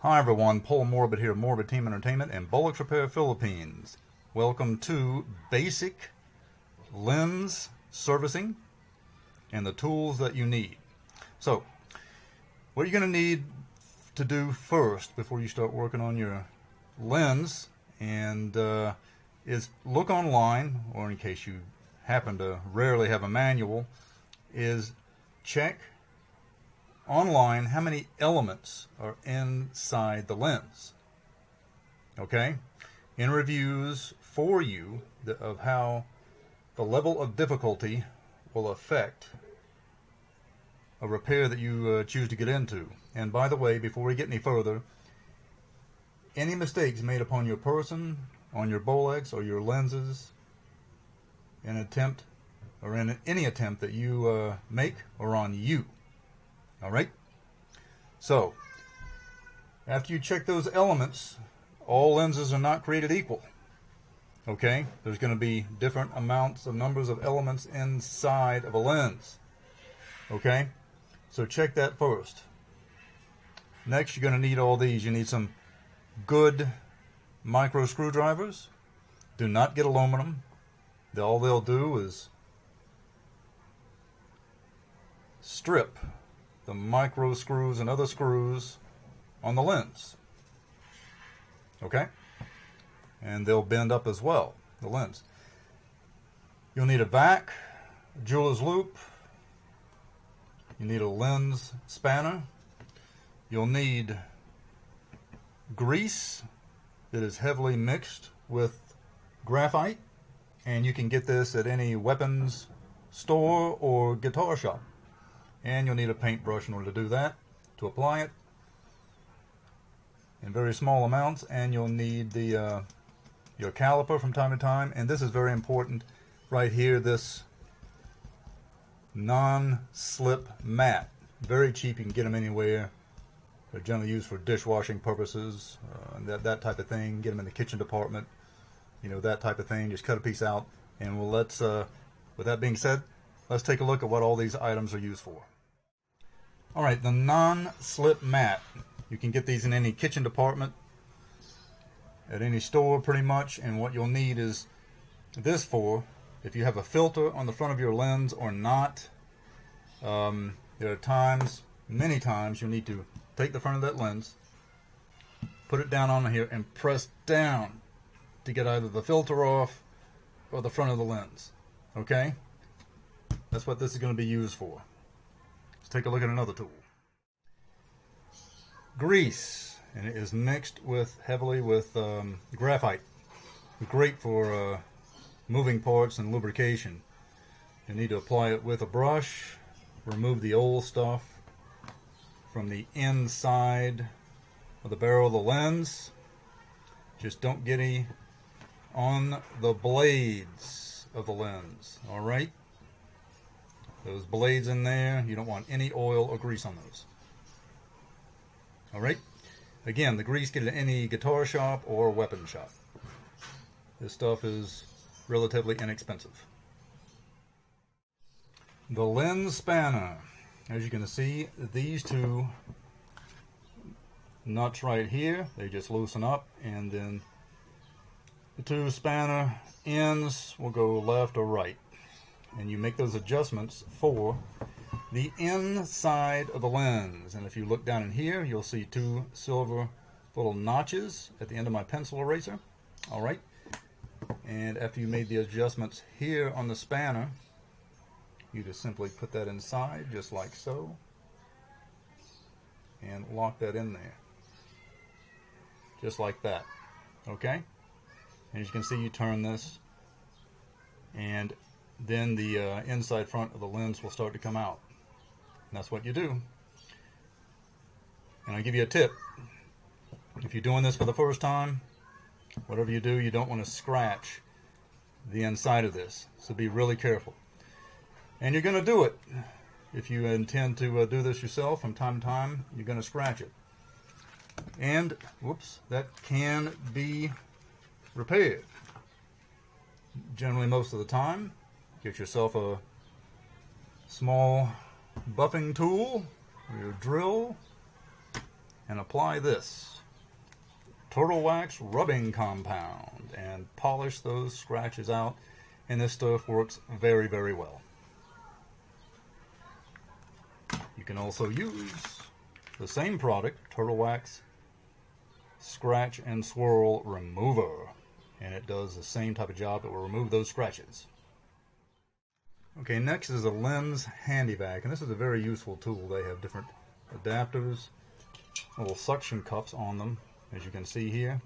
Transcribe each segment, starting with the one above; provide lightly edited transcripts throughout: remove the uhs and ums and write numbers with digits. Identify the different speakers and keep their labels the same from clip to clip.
Speaker 1: Hi everyone, Paul Morbid here, Morbid Team Entertainment and Bolex Repair Philippines. Welcome to basic lens servicing and the tools that you need. So, what you're going to need to do first before you start working on your lens and is look online, or in case you happen to rarely have a manual, is check online how many elements are inside the lens. Okay? In reviews for you of how the level of difficulty will affect a repair that you choose to get into. And by the way, before we get any further, any mistakes made upon your person, on your Bolex or your lenses in any attempt that you make are on you. Alright, so after you check those elements, all lenses are not created equal. Okay, there's going to be different amounts of numbers of elements inside of a lens. Okay, so check that first. Next, you're going to need all these. You need some good micro screwdrivers. Do not get aluminum. All they'll do is strip the micro screws and other screws on the lens. Okay? And they'll bend up as well, the lens. You'll need a vac, a jeweler's loop. You need a lens spanner. You'll need grease that is heavily mixed with graphite. And you can get this at any weapons store or guitar shop. And you'll need a paintbrush in order to do that, to apply it in very small amounts. And you'll need the your caliper from time to time. And this is very important right here, this NonSlip Mat. Very cheap, you can get them anywhere. They're generally used for dishwashing purposes, and that type of thing. Get them in the kitchen department, you know, that type of thing. Just cut a piece out. And with that being said, let's take a look at what all these items are used for. Alright, the NonSlip Mat. You can get these in any kitchen department, at any store pretty much, and what you'll need is this for, if you have a filter on the front of your lens or not. There are times, many times, you'll need to take the front of that lens, put it down on here, and press down to get either the filter off or the front of the lens. Okay? That's what this is going to be used for. Let's take a look at another tool. Grease, and it is mixed heavily with graphite. Great for moving parts and lubrication. You need to apply it with a brush, remove the old stuff from the inside of the barrel of the lens. Just don't get any on the blades of the lens. Alright? Those blades in there, you don't want any oil or grease on those. Alright? Again, the grease, get it at any guitar shop or weapon shop. This stuff is relatively inexpensive. The lens spanner. As you can see, these two nuts right here, they just loosen up, and then the two spanner ends will go left or right. And you make those adjustments for the inside of the lens. And if you look down in here, you'll see two silver little notches at the end of my pencil eraser. Alright. And after you made the adjustments here on the spanner, you just simply put that inside, just like so. And lock that in there. Just like that. Okay? And as you can see, you turn this, and then the inside front of the lens will start to come out. And that's what you do. And I'll give you a tip. If you're doing this for the first time, whatever you do, you don't want to scratch the inside of this. So be really careful. And you're going to do it. If you intend to do this yourself from time to time, you're going to scratch it. And, whoops, that can be repaired. Generally, most of the time, get yourself a small buffing tool, or your drill, and apply this. Turtle Wax rubbing compound and polish those scratches out, and this stuff works very, very well. You can also use the same product, Turtle Wax Scratch and Swirl Remover, and it does the same type of job. It will remove those scratches. Okay, next is a lens handy vac, and this is a very useful tool. They have different adapters, little suction cups on them, as you can see here.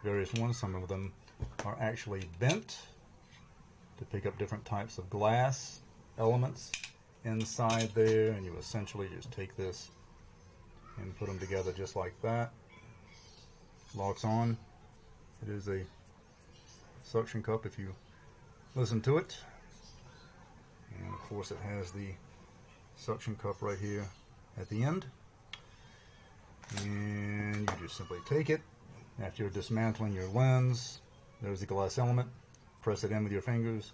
Speaker 1: Various ones. Some of them are actually bent to pick up different types of glass elements inside there, and you essentially just take this and put them together just like that. Locks on. It is a suction cup if you listen to it, and of course it has the suction cup right here at the end, and you just simply take it after you're dismantling your lens. There's the glass element. Press it in with your fingers,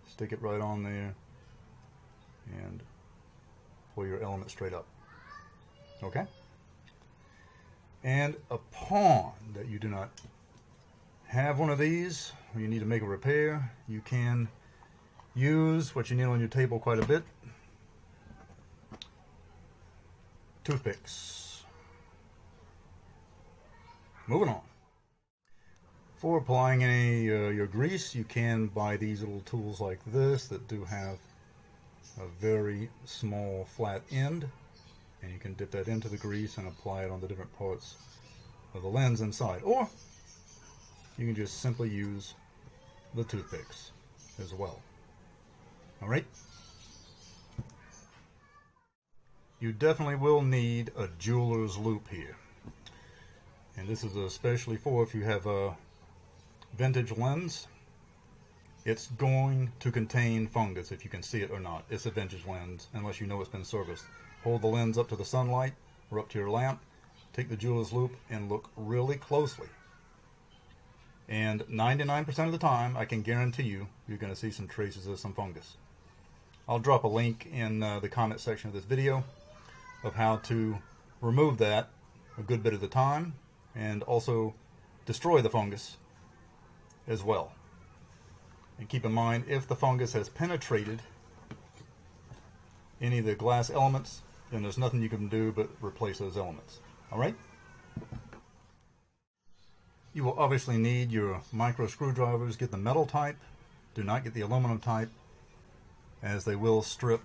Speaker 1: stick it right on there, and pull your element straight up. Okay? And upon that you do not have one of these, or you need to make a repair, you can use what you need on your table quite a bit: toothpicks. Moving on. For applying any your grease, you can buy these little tools like this that do have a very small flat end, and you can dip that into the grease and apply it on the different parts of the lens inside. Or you can just simply use the toothpicks as well. Alright? You definitely will need a jeweler's loupe here. And this is especially for if you have a vintage lens. It's going to contain fungus if you can see it or not. It's a vintage lens unless you know it's been serviced. Hold the lens up to the sunlight or up to your lamp, take the jeweler's loupe and look really closely. And 99% of the time, I can guarantee you, you're going to see some traces of some fungus. I'll drop a link in the comment section of this video of how to remove that a good bit of the time, and also destroy the fungus as well. And keep in mind, if the fungus has penetrated any of the glass elements, then there's nothing you can do but replace those elements. Alright? You will obviously need your micro screwdrivers. Get the metal type. Do not get the aluminum type, as they will strip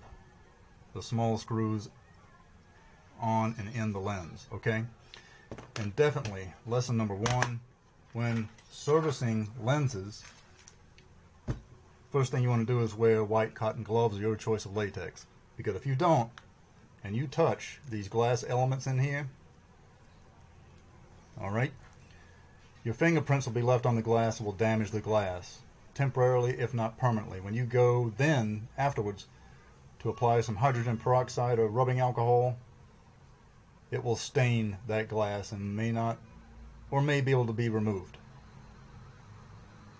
Speaker 1: the small screws on and in the lens. Okay? And definitely, lesson number one, when servicing lenses, first thing you want to do is wear white cotton gloves or your choice of latex. Because if you don't, and you touch these glass elements in here, alright, your fingerprints will be left on the glass and will damage the glass temporarily, if not permanently. When you go then, afterwards, to apply some hydrogen peroxide or rubbing alcohol, it will stain that glass and may not, or may be able to be removed.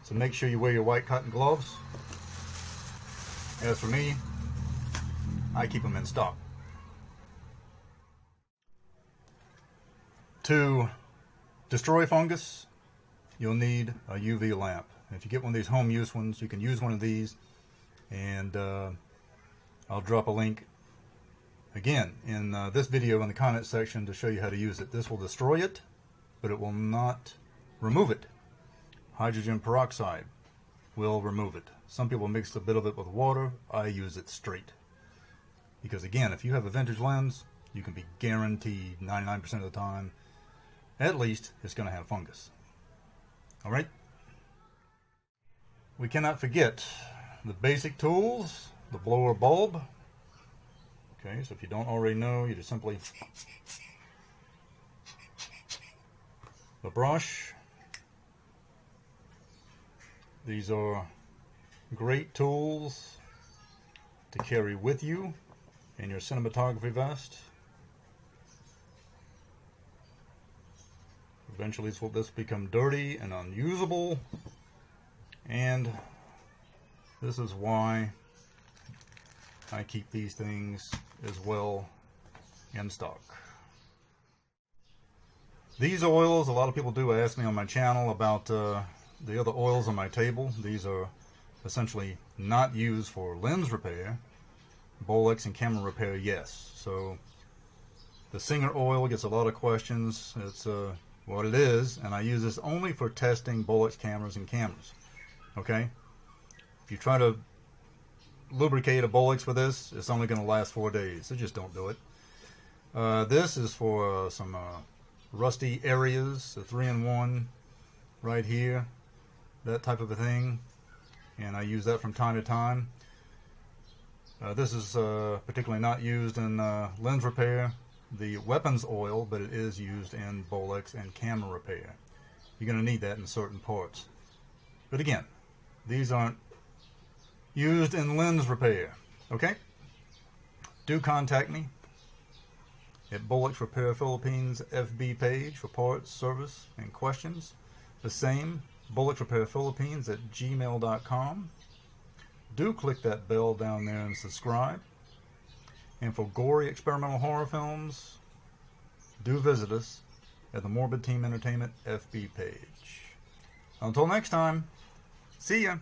Speaker 1: So make sure you wear your white cotton gloves. As for me, I keep them in stock. To destroy fungus, you'll need a UV lamp. If you get one of these home use ones, you can use one of these, and I'll drop a link again in this video in the comment section to show you how to use it. This will destroy it, but it will not remove it. Hydrogen peroxide will remove it. Some people mix a bit of it with water. I use it straight. Because again, if you have a vintage lens, you can be guaranteed 99% of the time, at least, it's going to have fungus. Alright? We cannot forget the basic tools, the blower bulb. Okay, so if you don't already know, you just simply the brush. These are great tools to carry with you in your cinematography vest. Eventually this will become dirty and unusable, and this is why I keep these things as well in stock. These oils, a lot of people do ask me on my channel about the other oils on my table. These are essentially not used for lens repair. Bolex and camera repair, yes. So the Singer oil gets a lot of questions. It's what it is, and I use this only for testing Bolex cameras and cameras. Okay? If you try to lubricate a Bolex with this, it's only going to last 4 days, so just don't do it. This is for some rusty areas, a 3-in-1 right here, that type of a thing, and I use that from time to time. This is particularly not used in lens repair, the weapons oil, but it is used in Bolex and camera repair. You're going to need that in certain parts. But again, these aren't used in lens repair. Okay? Do contact me at Bolex Repair Philippines FB page for parts, service, and questions. The same, Bolex Repair Philippines at gmail.com. Do click that bell down there and subscribe. And for gory experimental horror films, do visit us at the Morbid Team Entertainment FB page. Until next time, see ya!